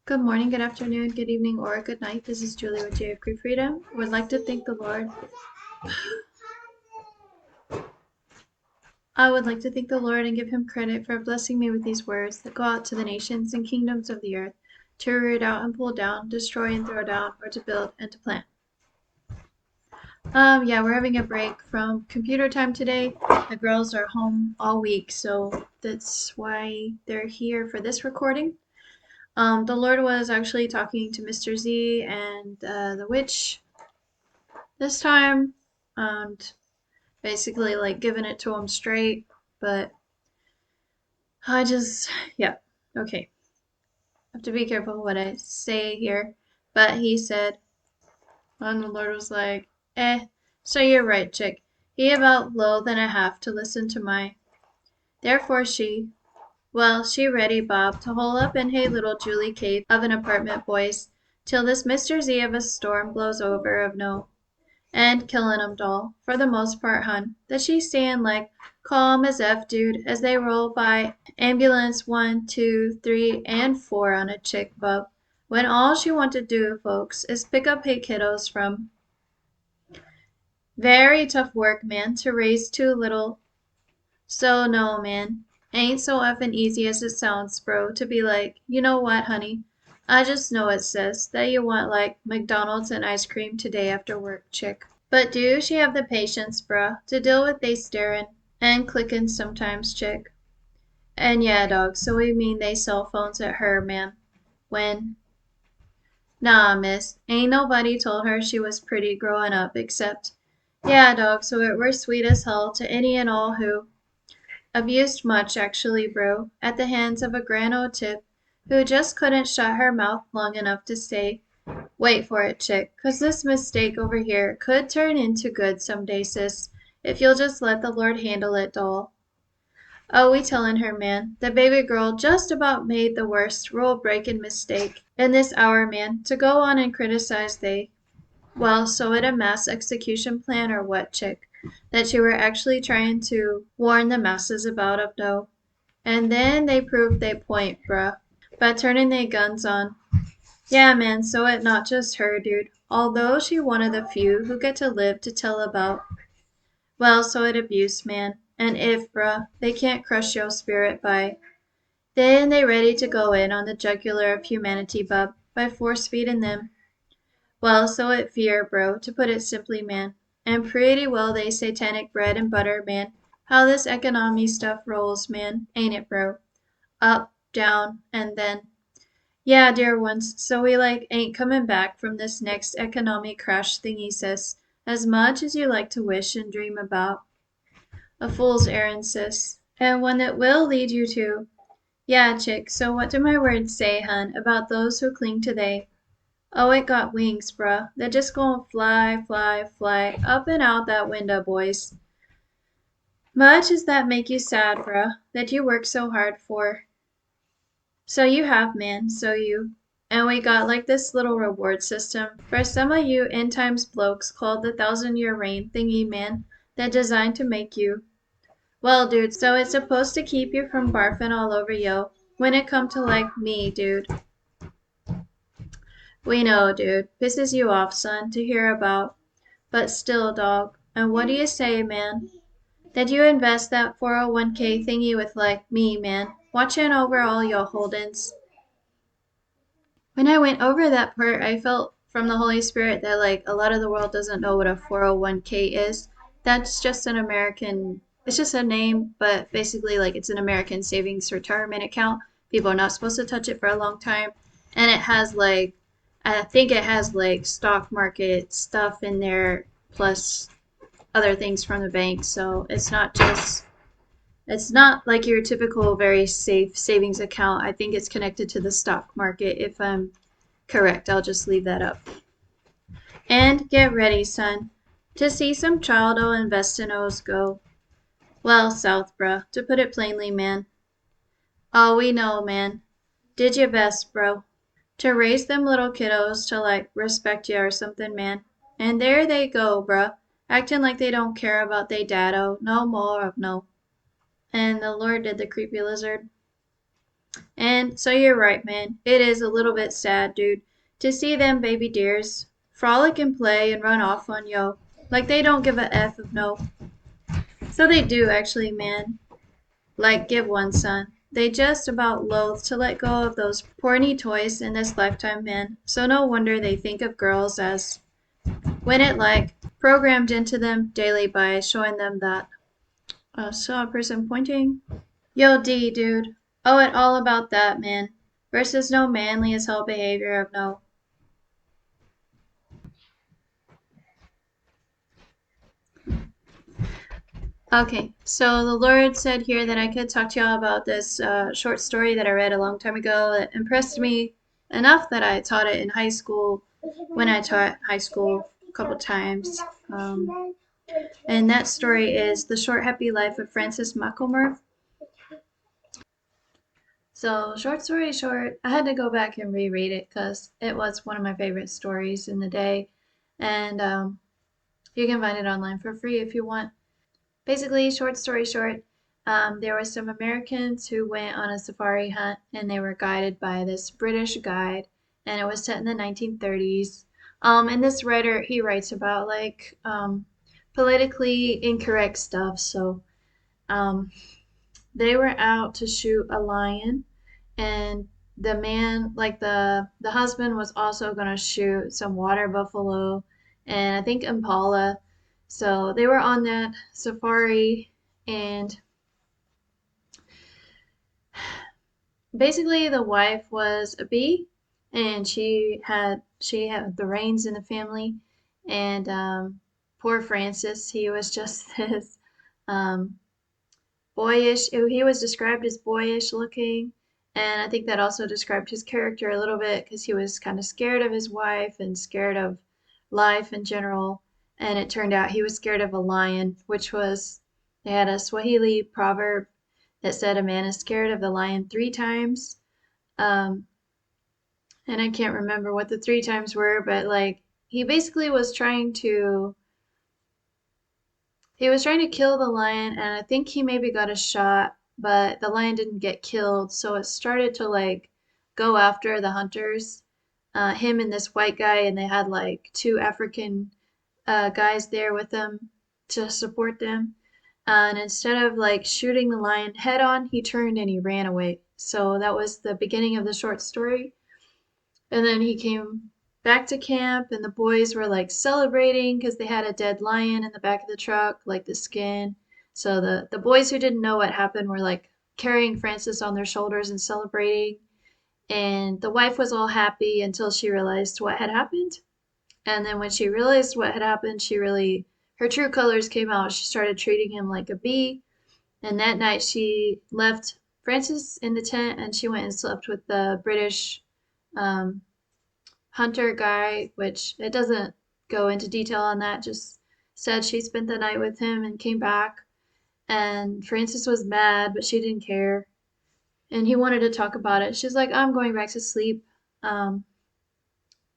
Good morning, good afternoon, good evening, or good night. This is Julie with J of Free Freedom. I would like to thank the Lord. I would like to thank the Lord and give him credit for blessing me with these words that go out to the nations and kingdoms of the earth to root out and pull down, destroy and throw down, or to build and to plant. Yeah, we're having a break from computer time today. The girls are home all week, so that's why they're here for this recording. The Lord was actually talking to Mr. Z and the witch this time, and basically like giving it to him straight. But yeah, okay. I have to be careful what I say here. But he said, and the Lord was like, so you're right, chick. He about loath and a half to listen to my. Therefore she ready Bob to hole up in hey little Julie cave of an apartment boys, till this Mr. Z of a storm blows over of no. And killin' 'em doll, for the most part, hun, that she's stayin' like calm as F dude as they roll by ambulance 1, 2, 3, and 4 on a chick bub, when all she want to do, folks, is pick up hey kiddos from very tough work, man, to raise two little. So no, man, ain't so effing easy as it sounds, bro, to be like, you know what, honey, I just know it says that you want like McDonald's and ice cream today after work, chick. But do she have the patience, bruh, to deal with they starin' and clickin' sometimes, chick? And yeah, dog, so we mean they cell phones at her, man. When? Nah, miss, ain't nobody told her she was pretty growin' up except, yeah, dog, so it were sweet as hell to any and all who abused much, actually, bro, at the hands of a grand old tip who just couldn't shut her mouth long enough to say, wait for it, chick, 'cause this mistake over here could turn into good some day, sis, if you'll just let the Lord handle it, doll. Oh, we tellin' her, man, the baby girl just about made the worst rule-breaking mistake in this hour, man, to go on and criticize they. Well, so it a mass execution plan or what, chick, that you were actually trying to warn the masses about of no. And then they proved they point, bruh, by turning they guns on. Yeah, man, so it not just her, dude. Although she one of the few who get to live to tell about. Well, so it abuse, man. And if, bruh, they can't crush your spirit by. Then they ready to go in on the jugular of humanity, bub, by force feeding them. Well, so it fear, bro, to put it simply, man. And pretty well they satanic bread and butter, man. How this economy stuff rolls, man, ain't it, bro? Up, down, and then. Yeah, dear ones, so we like ain't coming back from this next economic crash thingy, sis, as much as you like to wish and dream about. A fool's errand, sis, and one that will lead you to. Yeah, chick, so what do my words say, hun, about those who cling to they? Oh, it got wings, bruh. They're just gonna fly, fly, fly, up and out that window, boys. Much as that make you sad, bruh, that you work so hard for. So you have, man, so you. And we got like this little reward system for some of you end times blokes called the 1,000-year reign thingy, man, that designed to make you. Well, dude, so it's supposed to keep you from barfing all over yo when it come to like me, dude. We know, dude. Pisses you off, son, to hear about. But still, dog. And what do you say, man? That you invest that 401k thingy with like me, man, watching over all your holdings. When I went over that part, I felt from the Holy Spirit that like a lot of the world doesn't know what a 401k is. That's just an American, it's just a name, but basically like it's an American savings retirement account. People are not supposed to touch it for a long time. And it has like, I think it has like stock market stuff in there, plus other things from the bank. So it's not like your typical very safe savings account. I think it's connected to the stock market. If I'm correct, I'll just leave that up. And get ready, son, to see some childo investinos go. Well, south, bruh, to put it plainly, man. All we know, man. Did your best, bro. To raise them little kiddos to like respect ya or something, man. And there they go, bruh, acting like they don't care about they daddo no more of no. And the Lord did the creepy lizard. And so you're right, man. It is a little bit sad, dude, to see them baby deers frolic and play and run off on yo. Like they don't give a F of no. So they do actually, man. Like give one son. They just about loathe to let go of those porny toys in this lifetime, man. So no wonder they think of girls as when it like programmed into them daily by showing them that. Saw a person pointing. Yo, D, dude. Oh, it all about that, man. Versus no manly as hell behavior of no. Okay, so the Lord said here that I could talk to y'all about this short story that I read a long time ago that impressed me enough that I taught it in high school when I taught high school a couple times. And that story is The Short Happy Life of Francis McElmurray. So, short story short, I had to go back and reread it because it was one of my favorite stories in the day. And you can find it online for free if you want. Basically, short story short, there were some Americans who went on a safari hunt and they were guided by this British guide, and it was set in the 1930s. And this writer, he writes about like politically incorrect stuff. So um, they were out to shoot a lion, and the man, like the husband, was also gonna shoot some water buffalo and I think impala. So they were on that safari, and basically the wife was a bee, and she had the reins in the family, and poor Francis, he was just this um, boyish. He was described as boyish looking, and I think that also described his character a little bit because he was kind of scared of his wife and scared of life in general. And it turned out he was scared of a lion, which was they had a Swahili proverb that said a man is scared of the lion 3 times. Um, and I can't remember what the 3 times were, but like he was trying to kill the lion, and I think he maybe got a shot, but the lion didn't get killed, so it started to like go after the hunters, him and this white guy, and they had like 2 African guys there with them to support them. And instead of like shooting the lion head on, he turned and he ran away. So that was the beginning of the short story. And then he came back to camp, and the boys were like celebrating because they had a dead lion in the back of the truck, like the skin. So the boys who didn't know what happened were like carrying Francis on their shoulders and celebrating. And the wife was all happy until she realized what had happened. And then when she realized what had happened, her true colors came out. She started treating him like a bee. And that night she left Francis in the tent and she went and slept with the British um, hunter guy, which it doesn't go into detail on that, just said she spent the night with him and came back. And Frances was mad, but she didn't care. And he wanted to talk about it. She's like, I'm going back to sleep. Um,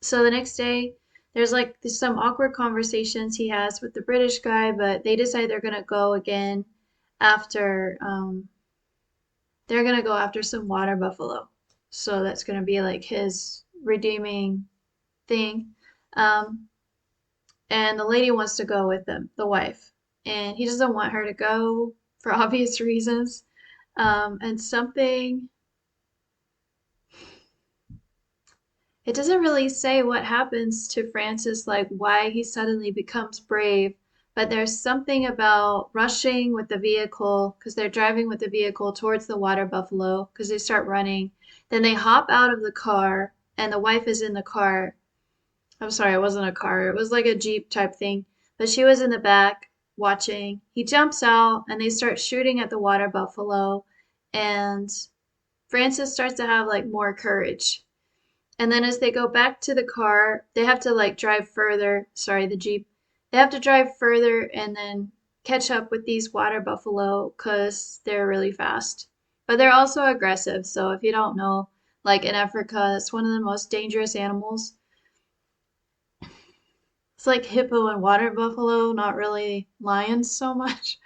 so the next day, there's like some awkward conversations he has with the British guy, but they decide after they're gonna go after some water buffalo. So that's gonna be like his redeeming thing. Um, and the lady wants to go with them, the wife, and he doesn't want her to go for obvious reasons. And something, it doesn't really say what happens to Francis, like why he suddenly becomes brave, but there's something about rushing with the vehicle because they're driving with the vehicle towards the water buffalo because they start running. Then they hop out of the car, and the wife is in the car. I'm sorry, it wasn't a car. It was like a Jeep type thing. But she was in the back watching. He jumps out and they start shooting at the water buffalo. And Francis starts to have like more courage. And then as they go back to the car, they have to like drive further. Sorry, the Jeep. They have to drive further and then catch up with these water buffalo because they're really fast. But they're also aggressive. So if you don't know, like in Africa, it's one of the most dangerous animals. It's like hippo and water buffalo, not really lions so much.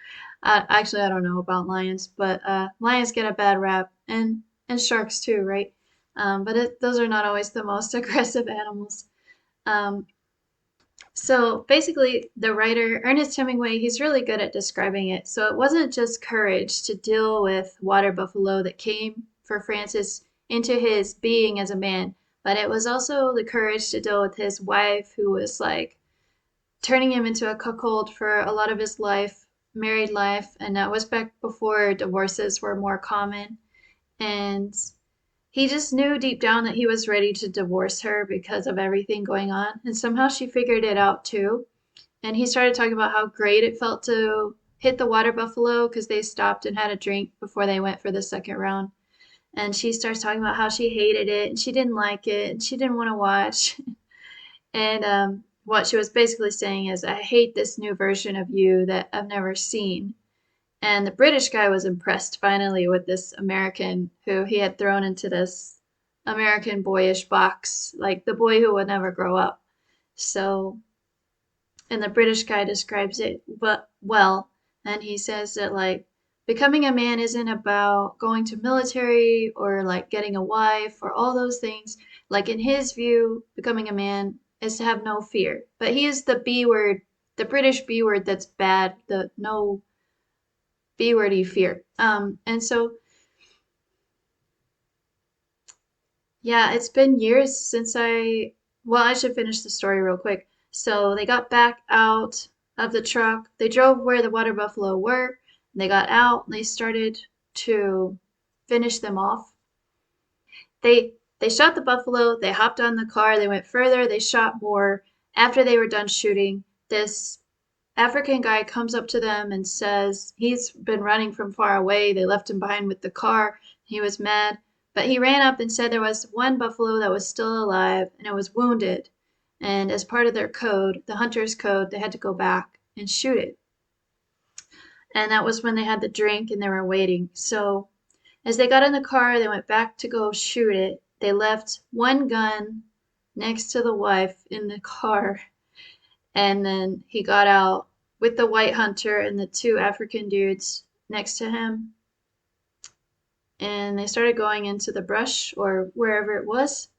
Actually, I don't know about lions, but lions get a bad rap. And and sharks too, right? But those are not always the most aggressive animals. Um, so basically, the writer, Ernest Hemingway, he's really good at describing it. So it wasn't just courage to deal with water buffalo that came for Francis into his being as a man, but it was also the courage to deal with his wife, who was like turning him into a cuckold for a lot of his life, married life, and that was back before divorces were more common. And he just knew deep down that he was ready to divorce her because of everything going on. And somehow she figured it out too. And he started talking about how great it felt to hit the water buffalo because they stopped and had a drink before they went for the second round. And she starts talking about how she hated it and she didn't like it and she didn't want to watch. And what she was basically saying is, I hate this new version of you that I've never seen. And the British guy was impressed finally with this American who he had thrown into this American boyish box, like the boy who would never grow up. So, and the British guy describes it but well, and he says that like becoming a man isn't about going to military or like getting a wife or all those things. Like in his view, becoming a man is to have no fear. But he is the B word, the British B word that's bad, the no B wordy fear. And so yeah, it's been years since well, I should finish the story real quick. So they got back out of the truck. They drove where the water buffalo were. And they got out and they started to finish them off. They shot the buffalo. They hopped on the car. They went further. They shot more. After they were done shooting, this African guy comes up to them and says he's been running from far away. They left him behind with the car. He was mad, but he ran up and said there was one buffalo that was still alive and it was wounded. And as part of their code, the hunter's code, they had to go back and shoot it. And that was when they had the drink and they were waiting. So as they got in the car, they went back to go shoot it. They left one gun next to the wife in the car. And then he got out with the white hunter and the two African dudes next to him. And they started going into the brush or wherever it was.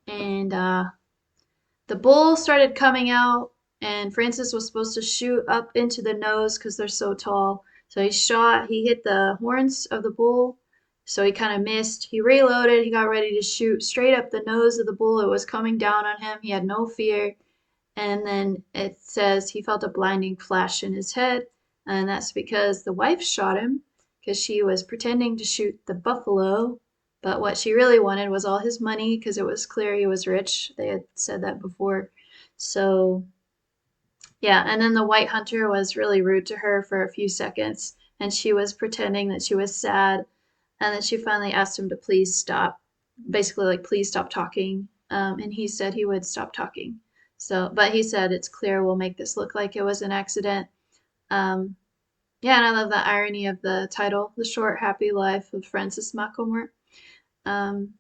And the bull started coming out. And Francis was supposed to shoot up into the nose because they're so tall. So he hit the horns of the bull. So he kind of missed. He reloaded. He got ready to shoot straight up the nose of the bull. It was coming down on him. He had no fear. And then it says he felt a blinding flash in his head, and that's because the wife shot him because she was pretending to shoot the buffalo, but what she really wanted was all his money because it was clear he was rich. They had said that before. So, yeah, and then the white hunter was really rude to her for a few seconds, and she was pretending that she was sad, and then she finally asked him to please stop, basically like please stop talking, and he said he would stop talking. So, but he said it's clear we'll make this look like it was an accident. Um, yeah, and I love the irony of the title, "The Short Happy Life of Francis Macklemore." Um,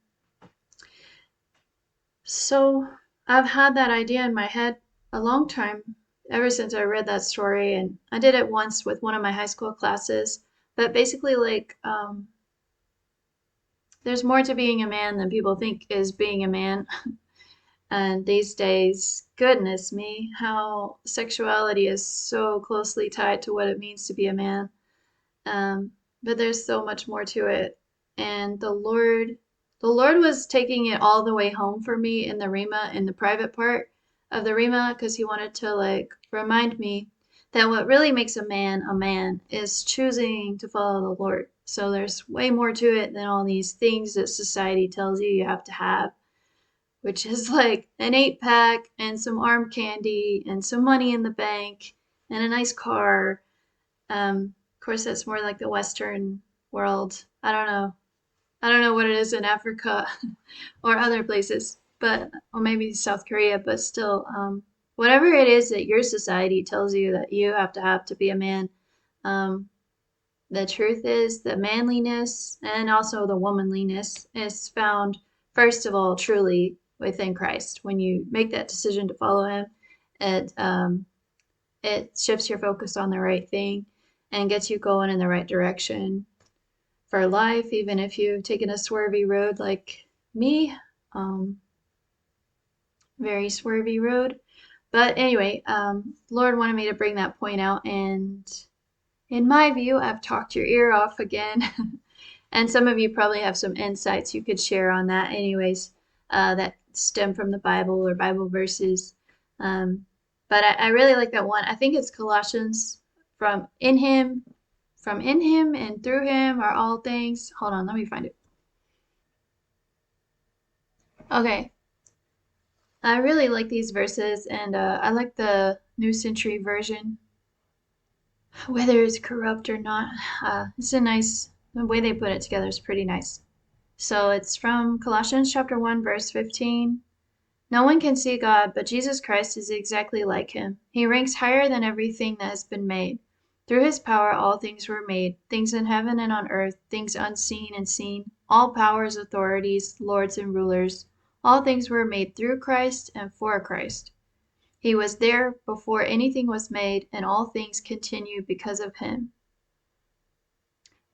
so I've had that idea in my head a long time, ever since I read that story, and I did it once with one of my high school classes. But basically, like, there's more to being a man than people think is being a man. And these days, goodness me, how sexuality is so closely tied to what it means to be a man. But there's so much more to it. And the Lord was taking it all the way home for me in the rhema, in the private part of the rhema, because he wanted to like remind me that what really makes a man is choosing to follow the Lord. So there's way more to it than all these things that society tells you have to have, which is like an 8-pack and some arm candy and some money in the bank and a nice car. Of course, that's more like the Western world. I don't know. I don't know what it is in Africa or other places, but or maybe South Korea, but still, whatever it is that your society tells you that you have to be a man, um, the truth is that manliness and also the womanliness is found, first of all, truly within Christ. When you make that decision to follow Him, it it shifts your focus on the right thing and gets you going in the right direction. for life, even if you've taken a swervy road like me. Very swervy road. But anyway, Lord wanted me to bring that point out. And in my view, I've talked your ear off again. And some of you probably have some insights you could share on that, anyways, that stem from the Bible or Bible verses. Um, but I really like that one. I think it's Colossians from in him and through him are all things. Hold on, let me find it. Okay. I really like these verses, and I like the New Century Version. Whether it's corrupt or not, it's a nice, the way they put it together is pretty nice. So it's from Colossians chapter 1, verse 15. No one can see God, but Jesus Christ is exactly like him. He ranks higher than everything that has been made. Through his power, all things were made, things in heaven and on earth, things unseen and seen, all powers, authorities, lords, and rulers. All things were made through Christ and for Christ. He was there before anything was made, and all things continue because of him.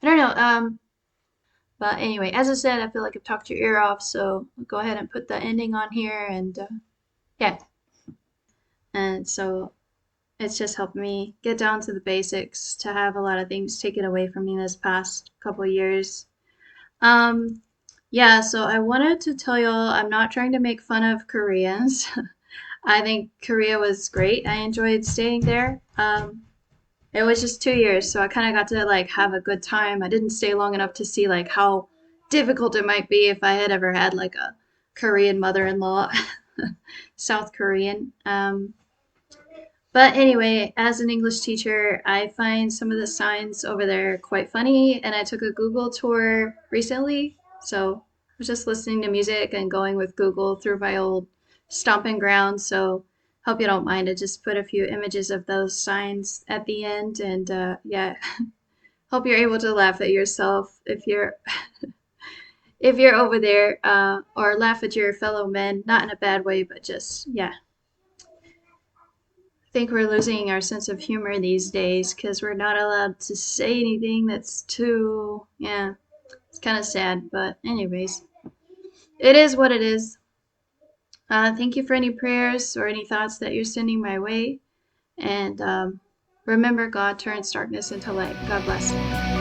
I don't know. But anyway, as I said, I feel like I've talked your ear off, so I'll go ahead and put the ending on here, and yeah. And so it's just helped me get down to the basics to have a lot of things taken away from me this past couple of years. Um, yeah, so I wanted to tell y'all I'm not trying to make fun of Koreans. I think Korea was great. I enjoyed staying there. It was just 2 years, so I kind of got to like have a good time. I didn't stay long enough to see like how difficult it might be if I had ever had like a Korean mother-in-law, South Korean. But anyway, as an English teacher, I find some of the signs over there quite funny, and I took a Google tour recently. So I was just listening to music and going with Google through my old stomping ground. So hope you don't mind. I just put a few images of those signs at the end, and yeah, hope you're able to laugh at yourself if you're over there, or laugh at your fellow men, not in a bad way, but just yeah. Think we're losing our sense of humor these days because we're not allowed to say anything that's too, yeah, it's kind of sad. But, anyways, it is what it is. Thank you for any prayers or any thoughts that you're sending my way. And remember, God turns darkness into light. God bless.